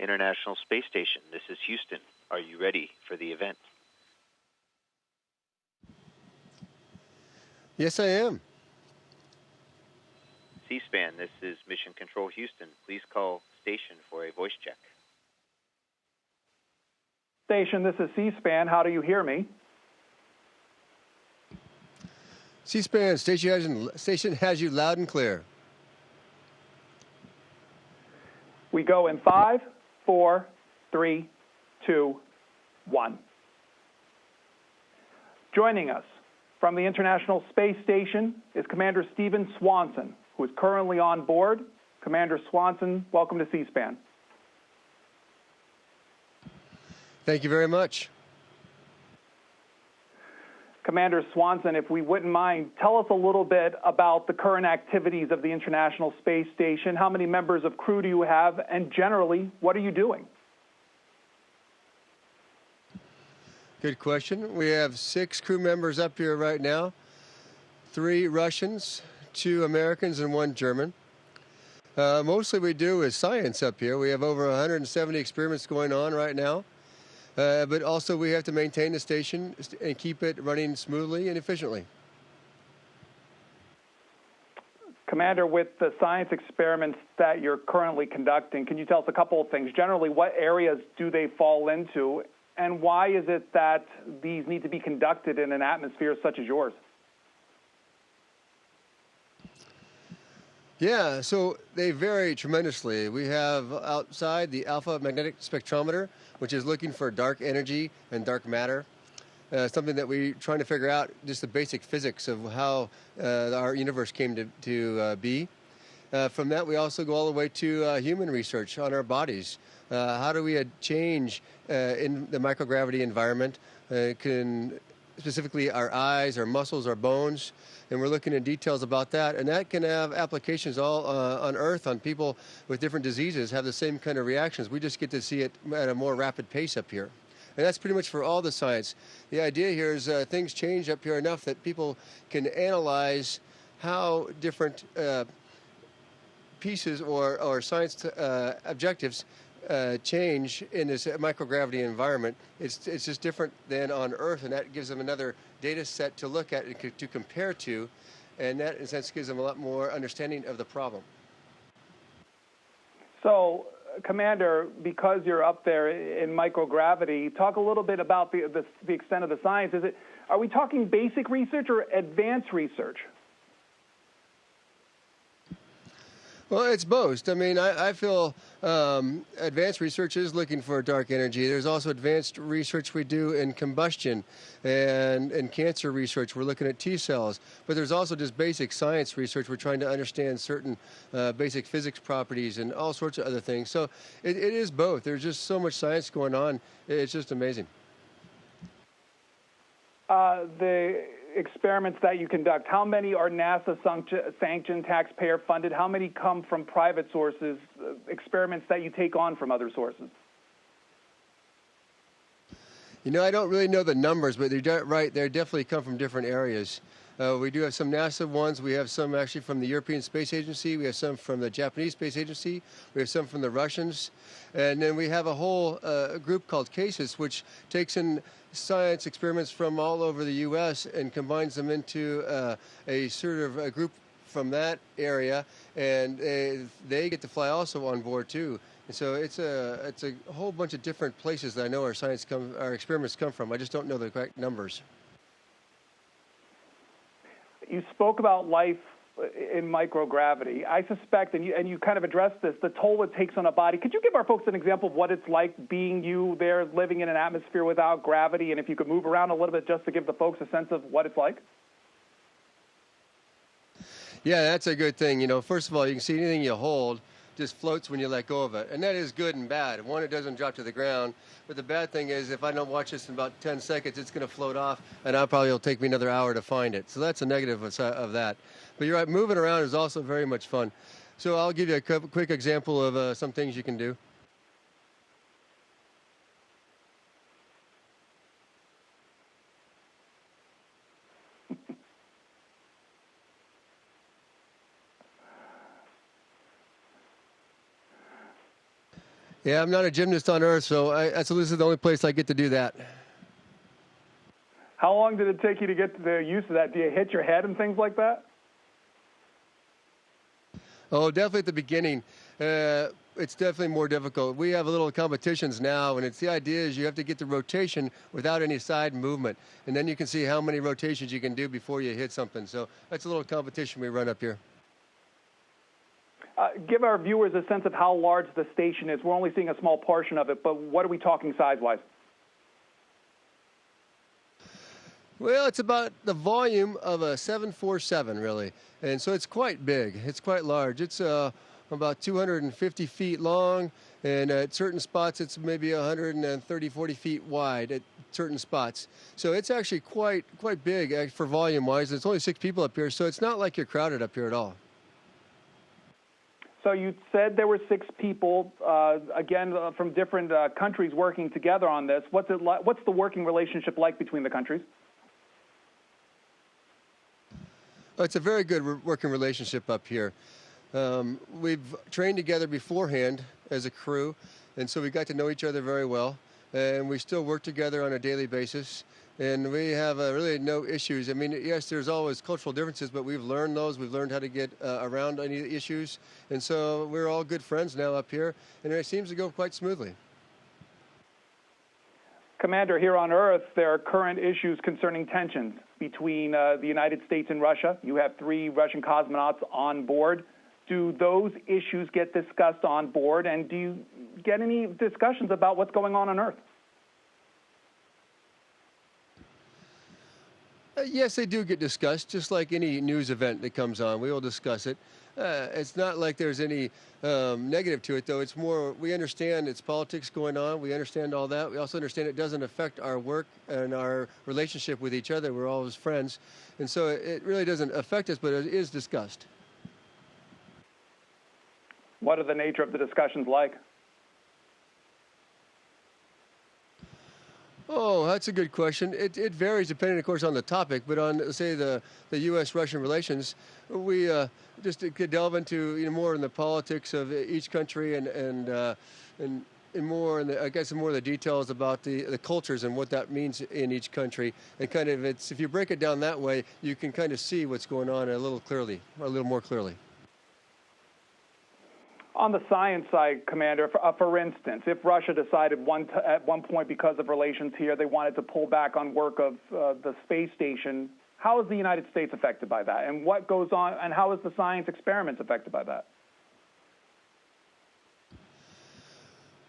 International Space Station. This is Houston. Are you ready for the event? Yes, I am. C-SPAN, this is Mission Control Houston. Please call station for a voice check. Station, this is C-SPAN. How do you hear me? C-SPAN, station has you loud and clear. We go in 5, 4, 3, 2, 1. Joining us from the International Space Station is Commander Stephen Swanson, who is currently on board. Commander Swanson, welcome to C-SPAN. Thank you very much. Commander Swanson, if we wouldn't mind, tell us a little bit about the current activities of the International Space Station. How many members of crew do you have? And generally, what are you doing? Good question. We have 6 crew members up here right now, 3 Russians, 2 Americans, and 1 German. Mostly we do is science up here. We have over 170 experiments going on right now. But also we have to maintain the station and keep it running smoothly and efficiently. Commander, with the science experiments that you're currently conducting, can you tell us a couple of things? Generally, what areas do they fall into, and why is it that these need to be conducted in an atmosphere such as yours? Yeah, so they vary tremendously. We have outside the alpha magnetic spectrometer, which is looking for dark energy and dark matter. Something that we're trying to figure out, just the basic physics of how our universe came to be. From that, we also go all the way to human research on our bodies. How do we change in the microgravity environment? Specifically our eyes, our muscles, our bones, and we're looking at details about that. And that can have applications all on Earth, on people with different diseases have the same kind of reactions. We just get to see it at a more rapid pace up here. And that's pretty much for all the science. The idea here is things change up here enough that people can analyze how different pieces or science objectives change in this microgravity environment. It's just different than on Earth, and that gives them another data set to look at and to compare to, and that in a sense gives them a lot more understanding of the problem. So, Commander, because you're up there in microgravity, talk a little bit about the extent of the science. Are we talking basic research or advanced research? Well, it's both. I mean, I feel advanced research is looking for dark energy. There's also advanced research we do in combustion and in cancer research. We're looking at T cells. But there's also just basic science research. We're trying to understand certain basic physics properties and all sorts of other things. So it is both. There's just so much science going on. It's just amazing. The experiments that you conduct, how many are NASA sanctioned, taxpayer funded? How many come from private sources, experiments that you take on from other sources? You know, I don't really know the numbers, but they're right. They definitely come from different areas. We do have some NASA ones. We have some actually from the European Space Agency. We have some from the Japanese Space Agency. We have some from the Russians. And then we have a whole group called CASIS, which takes in science experiments from all over the U.S. and combines them into a sort of a group from that area. And they get to fly also on board, too. And so it's a whole bunch of different places that I know our experiments come from. I just don't know the correct numbers. You spoke about life in microgravity. I suspect, and you kind of addressed this, the toll it takes on a body. Could you give our folks an example of what it's like being you there, living in an atmosphere without gravity, and if you could move around a little bit just to give the folks a sense of what it's like? Yeah, that's a good thing. You know, first of all, you can see anything you hold just floats when you let go of it. And that is good and bad. One, it doesn't drop to the ground. But the bad thing is if I don't watch this in about 10 seconds, it's going to float off, and it'll take me another hour to find it. So that's a negative of that. But you're right, moving around is also very much fun. So I'll give you a quick example of some things you can do. Yeah, I'm not a gymnast on Earth, so this is the only place I get to do that. How long did it take you to get the use of that? Do you hit your head and things like that? Oh, definitely at the beginning. It's definitely more difficult. We have a little competitions now, and the idea is you have to get the rotation without any side movement, and then you can see how many rotations you can do before you hit something. So that's a little competition we run up here. Give our viewers a sense of how large the station is. We're only seeing a small portion of it, but what are we talking size-wise? Well, it's about the volume of a 747, really, and so it's quite big. It's quite large. It's about 250 feet long, and at certain spots it's maybe 130, 40 feet wide at certain spots. So it's actually quite big for volume-wise. There's only 6 people up here, so it's not like you're crowded up here at all. So you said there were 6 people, from different countries working together on this. What's the working relationship like between the countries? It's a very good working relationship up here. We've trained together beforehand as a crew, and so we got to know each other very well, and we still work together on a daily basis, and we have really no issues. I mean, yes, there's always cultural differences, but we've learned those. We've learned how to get around any issues, and so we're all good friends now up here, and it seems to go quite smoothly. Commander, here on Earth, there are current issues concerning tensions between the United States and Russia. You have 3 Russian cosmonauts on board. Do those issues get discussed on board, and do you get any discussions about what's going on Earth? Yes, they do get discussed, just like any news event that comes on. We will discuss it. It's not like there's any negative to it, though. It's more, we understand it's politics going on. We understand all that. We also understand it doesn't affect our work and our relationship with each other. We're always friends. And so it really doesn't affect us, but it is discussed. What are the nature of the discussions like? Oh, that's a good question. It varies depending, of course, on the topic. But on, say, the U.S.-Russian relations, we just could delve into more in the politics of each country and more in more of the details about the cultures and what that means in each country. And kind of, if you break it down that way, you can kind of see what's going on a little more clearly. On the science side, Commander, for instance, if Russia decided at one point because of relations here they wanted to pull back on work of the space station, how is the United States affected by that? And what goes on, and how is the science experiments affected by that?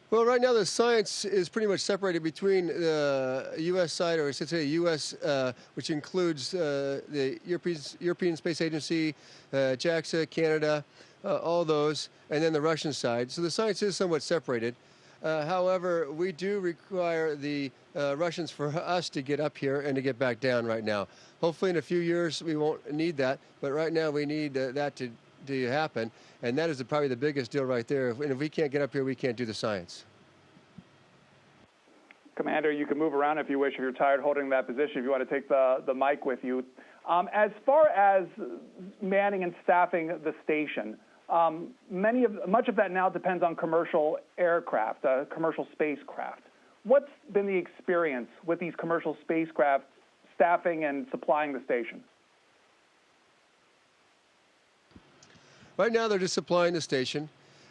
Well, right now the science is pretty much separated between the U.S. side, or I should say U.S., which includes the European Space Agency, JAXA, Canada, all those, and then the Russian side. So the science is somewhat separated. However, we do require the Russians for us to get up here and to get back down right now. Hopefully in a few years we won't need that, but right now we need that to happen, and that is probably the biggest deal right there. And if we can't get up here, we can't do the science. Commander, you can move around if you wish. If you're tired holding that position, if you want to take the mic with you. As far as manning and staffing the station, much of that now depends on commercial aircraft, commercial spacecraft. What's been the experience with these commercial spacecraft staffing and supplying the station? Right now, they're just supplying the station,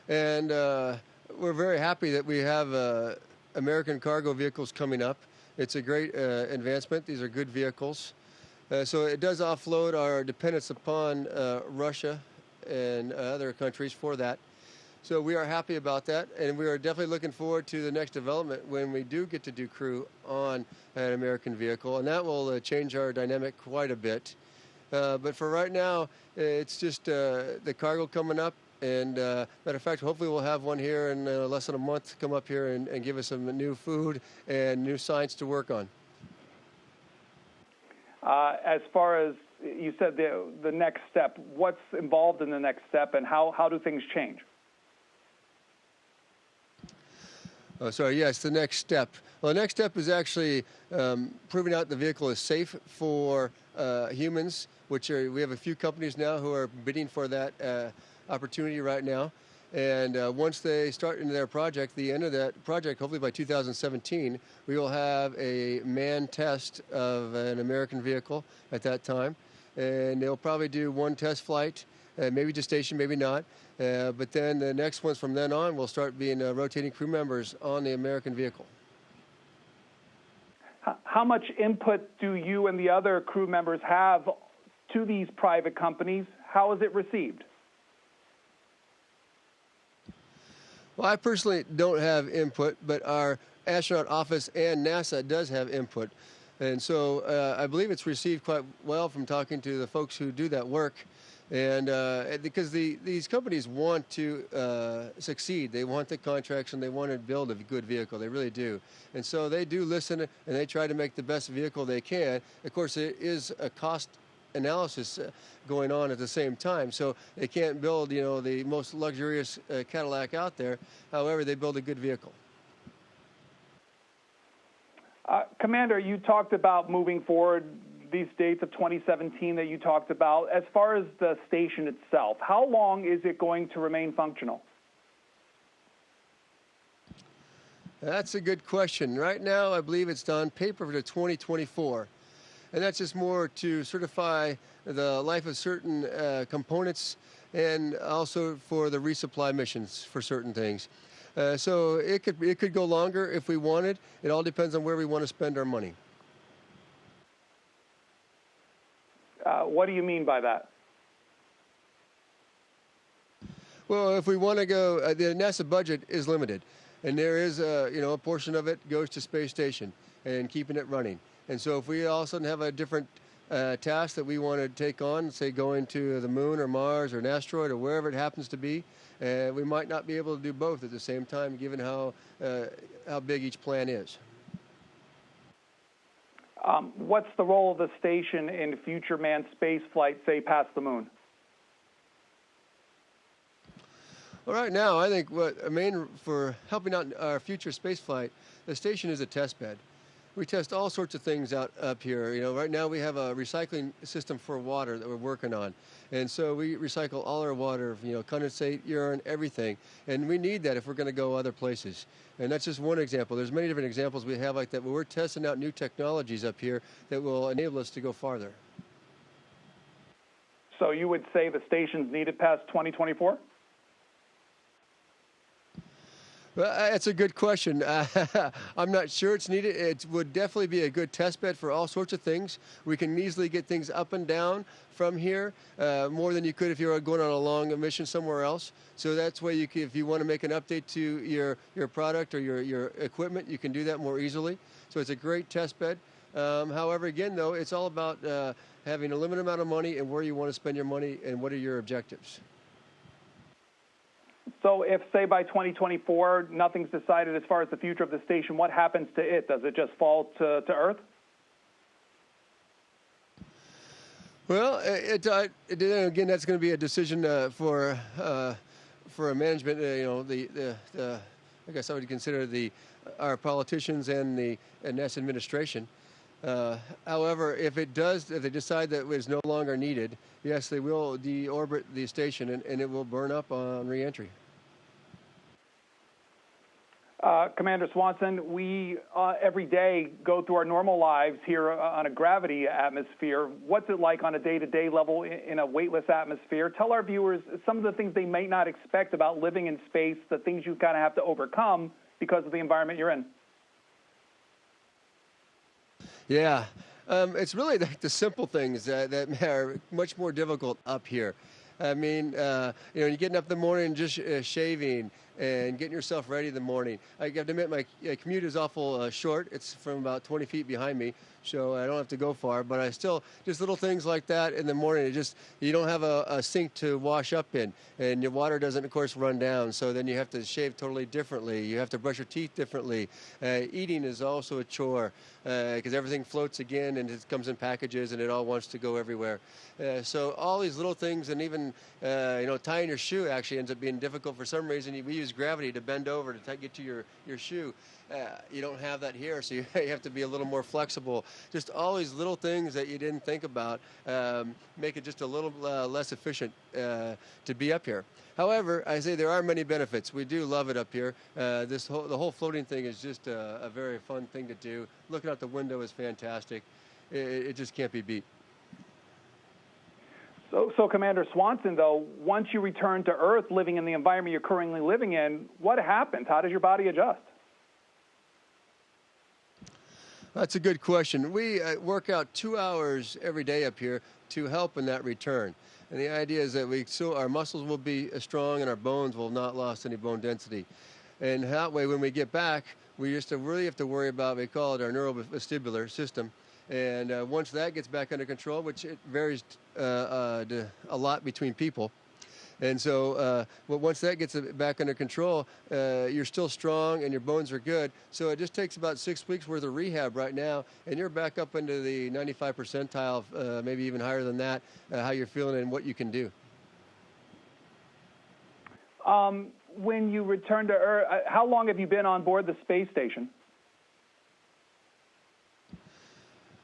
and we're very happy that we have American cargo vehicles coming up. It's a great advancement. These are good vehicles. So it does offload our dependence upon Russia and other countries for that. So we are happy about that, and we are definitely looking forward to the next development when we do get to do crew on an American vehicle, and that will change our dynamic quite a bit. But for right now, it's just the cargo coming up, and matter of fact, hopefully we'll have one here in less than a month come up here and give us some new food and new science to work on. As far as you said, the next step, what's involved in the next step, and how do things change? Oh, sorry, yes, the next step. Well, the next step is actually proving out the vehicle is safe for humans, we have a few companies now who are bidding for that opportunity right now. And once they start into their project, the end of that project, hopefully by 2017, we will have a manned test of an American vehicle at that time. And they'll probably do one test flight, maybe to station, maybe not. But then the next ones from then on will start being rotating crew members on the American vehicle. How much input do you and the other crew members have to these private companies? How is it received? Well, I personally don't have input, but our astronaut office and NASA does have input. And so I believe it's received quite well from talking to the folks who do that work. And because these companies want to succeed, they want the contracts and they want to build a good vehicle. They really do. And so they do listen and they try to make the best vehicle they can. Of course, it is a cost analysis going on at the same time. So they can't build, the most luxurious Cadillac out there. However, they build a good vehicle. Commander, you talked about moving forward these dates of 2017 that you talked about. As far as the station itself, how long is it going to remain functional? That's a good question. Right now, I believe it's on paper to 2024. And that's just more to certify the life of certain components and also for the resupply missions for certain things. So it could go longer if we wanted. It all depends on where we want to spend our money. What do you mean by that? Well, if we want to go, the NASA budget is limited, and there is a portion of it goes to space station and keeping it running. And so if we all of a sudden have a different task that we want to take on, say going to the moon or Mars or an asteroid or wherever it happens to be, we might not be able to do both at the same time, given how big each plan is. What's the role of the station in future manned space flight, say, past the moon? Well, right now, I think for helping out our future space flight, the station is a test bed. We test all sorts of things up here. Right now we have a recycling system for water that we're working on. And so we recycle all our water, condensate, urine, everything. And we need that if we're going to go other places. And that's just one example. There's many different examples we have like that, where we're testing out new technologies up here that will enable us to go farther. So you would say the station's needed past 2024? Well, that's a good question. I'm not sure it's needed. It would definitely be a good test bed for all sorts of things. We can easily get things up and down from here, more than you could if you were going on a long mission somewhere else. So that's why if you want to make an update to your product or your equipment, you can do that more easily. So it's a great test bed. However, again, though, it's all about having a limited amount of money and where you want to spend your money and what are your objectives. So if, say, by 2024, nothing's decided as far as the future of the station, what happens to it? Does it just fall to Earth? Well, again, that's going to be a decision for a management. I guess I would consider our politicians and the NASA administration. However, if they decide that it is no longer needed, yes, they will deorbit the station and it will burn up on reentry. Commander Swanson, we every day go through our normal lives here on a gravity atmosphere. What's it like on a day-to-day level in a weightless atmosphere? Tell our viewers some of the things they might not expect about living in space, the things you kind of have to overcome because of the environment you're in. Yeah, it's really the simple things that are much more difficult up here. I mean, you're getting up in the morning, just shaving and getting yourself ready in the morning. I have to admit, my commute is awful short. It's from about 20 feet behind me, so I don't have to go far. But I still, just little things like that in the morning. You don't have a sink to wash up in, and your water doesn't, of course, run down. So then you have to shave totally differently. You have to brush your teeth differently. Eating is also a chore because everything floats again, and it comes in packages, and it all wants to go everywhere. So all these little things, and even tying your shoe actually ends up being difficult for some reason. We use use gravity to bend over to get to your shoe. You don't have that here, so you have to be a little more flexible. Just all these little things that you didn't think about make it just a little less efficient to be up here. However, I say there are many benefits. We do love it up here. The whole floating thing is just a very fun thing to do. Looking out the window is fantastic. It just can't be beat. So, Commander Swanson, though, once you return to Earth, living in the environment you're currently living in, what happens? How does your body adjust? That's a good question. We work out 2 hours every day up here to help in that return. And the idea is that our muscles will be strong and our bones will not lose any bone density. And that way, when we get back, we just really have to worry about, we call it our neurovestibular system. And once that gets back under control, which it varies a lot between people, and so once that gets back under control, you're still strong and your bones are good. So it just takes about 6 weeks worth of rehab right now, and you're back up into the 95 percentile, maybe even higher than that, how you're feeling and what you can do. When you return to Earth, how long have you been on board the space station?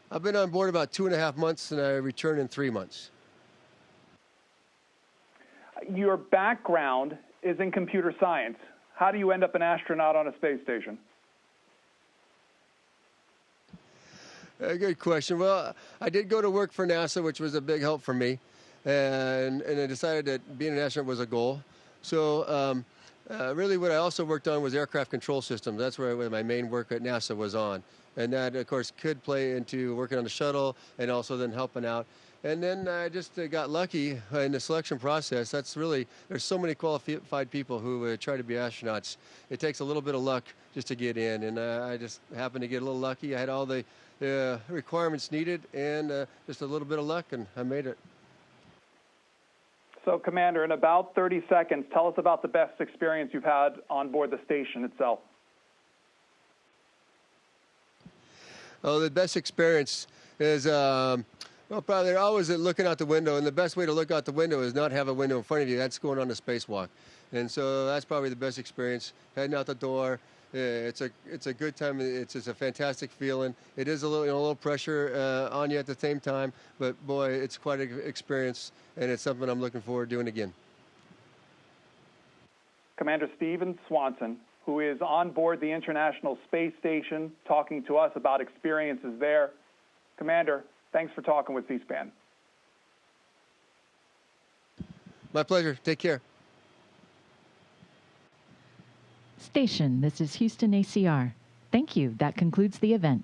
I've been on board about 2.5 months, and I return in 3 months. Your background is in computer science. How do you end up an astronaut on a space station? Good question. Well, I did go to work for NASA, which was a big help for me, and I decided that being an astronaut was a goal. So really what I also worked on was aircraft control systems. That's where my main work at NASA was on. And that, of course, could play into working on the shuttle and also then helping out. And then I just got lucky in the selection process. There's so many qualified people who try to be astronauts. It takes a little bit of luck just to get in. And I just happened to get a little lucky. I had all the requirements needed and just a little bit of luck, and I made it. So, Commander, in about 30 seconds, tell us about the best experience you've had on board the station itself. Oh, the best experience is, probably they're always looking out the window, and the best way to look out the window is not have a window in front of you. That's going on a spacewalk. And so that's probably the best experience, heading out the door. It's a good time. It's just a fantastic feeling. It is a little pressure on you at the same time, but boy, it's quite an experience, and it's something I'm looking forward to doing again. Commander Stephen Swanson, who is on board the International Space Station, talking to us about experiences there. Commander, thanks for talking with C-SPAN. My pleasure. Take care. Station, this is Houston ACR. Thank you. That concludes the event.